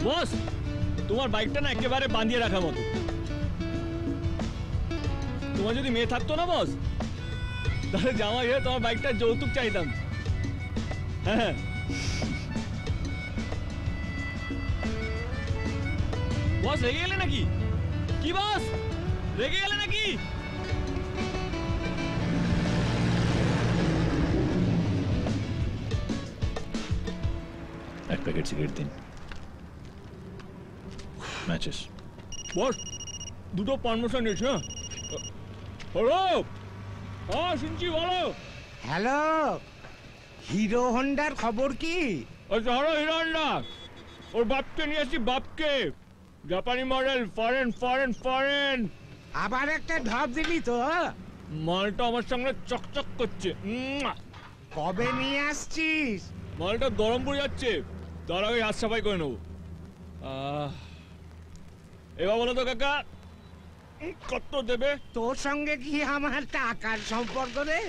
বস তোমার বাইকটা না একেবারে বাঁধিয়ে রাখার মতো। তোমার যদি মেয়ে থাকতো না বস, তাহলে জামাই হয়ে তোমার বাইকটা যৌতুক চাইতাম। হ্যাঁ বস রেগে গেলে নাকি? কি বস রেগে গেলে নাকি? এক প্যাকেট সিগারেট দিন। ম্যাচেস। বস দুটো পান মশলা নিয়েছি। হ্যাঁ হ্যালো, হ্যাঁ শুনছি, বলো। হ্যালো, হিরো হন্ডার খবর কি? আচ্ছা হ্যালো, হিরো হন্ডা ওর বাপকে নিয়ে আসছি, বাপকে। জাপানি মডেল, ফরেন ফরেন ফরেন। আবার একটা ঢপ দিলি তো? মালটা আমার সঙ্গে চকচক করছে। কবে নিয়ে আসছিস? মালটা গরম পড়ে যাচ্ছে, তার আগে হাত সাফাই করে নেবো। এবার বলো তো কাকা, কত দেবে? তোর সঙ্গে কি আমার টাকার সম্পর্ক রে?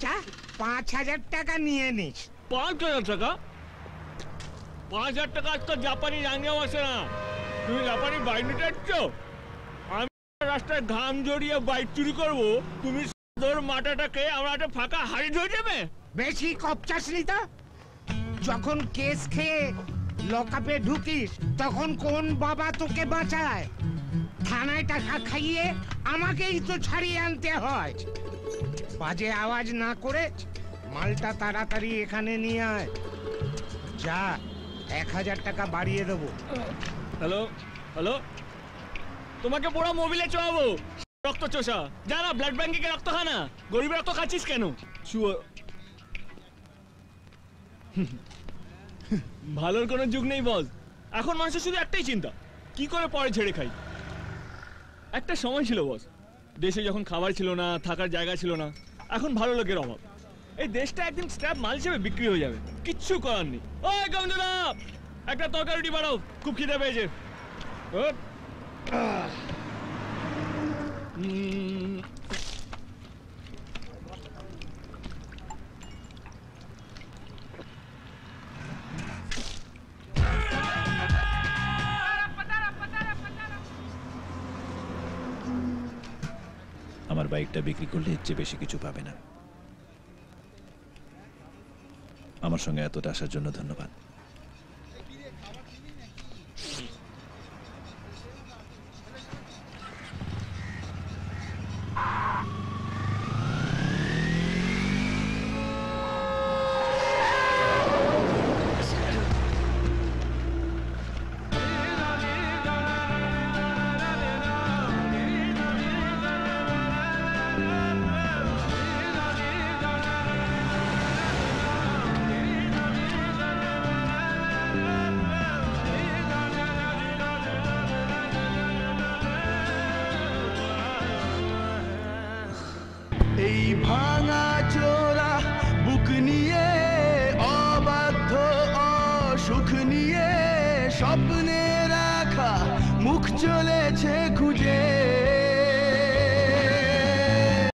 চা 5,000 টাকা নিয়ে নিস। 5,000 টাকা? 5,000 টাকা আজকাল জাপানি রাঙিয়াও আসে না। তুমি জাপানি বাইক নিতে যাচ্ছ? আমি রাস্তায় ঘাম জড়িয়ে বাইক চুরি করবো, তুমি তোর মাটাটাকে আমরা একটা ফাঁকা হাড়ি ধরে যাবে। বেশি কপচাস নি তো? যখন কেস খেয়ে লকআপে ঢুকিস তখন কোন বাবা তোকে বাঁচায়? থানায় টাকা খাইয়ে আমাকেই তো ছাড়িয়ে আনতে হয়। বাজে আওয়াজ না করে মালটা তাড়াতাড়ি এখানে নিয়ে আয়। যা, 1,000 টাকা বাড়িয়ে দেবো। হ্যালো হ্যালো, তোমাকে পুরো মোবিলে চড়াবো। রক্ত চোষা জানা, ব্লাড ব্যাংকে রক্ত খানা, গরিবের রক্ত খাচ্ছিস কেন? ভালোর কোনো যুগ নেই বস। এখন মানুষের শুধু একটাই চিন্তা, কি করে পরে ছেড়ে খাই। একটা সময় ছিল বস, দেশে যখন খাবার ছিল না, থাকার জায়গা ছিল না। এখন ভালো লোকের অভাব। এই দেশটা একদিন স্ক্র্যাপ মাল হিসেবে বিক্রি হয়ে যাবে, কিচ্ছু করার নেই। ওই গঞ্জনা, একটা তরকারি রুটি বানাও, খুব খিদে পেয়েছে। আমার বাইকটা বিক্রি করলে এর চেয়ে বেশি কিছু পাবে না। আমার সঙ্গে এতটা আসার জন্য ধন্যবাদ। এই ভাঙা চোরা বুক নিয়ে, অবাধ্য অসুখ নিয়ে, স্বপ্নে রাখা মুখ চলেছে খুঁজে।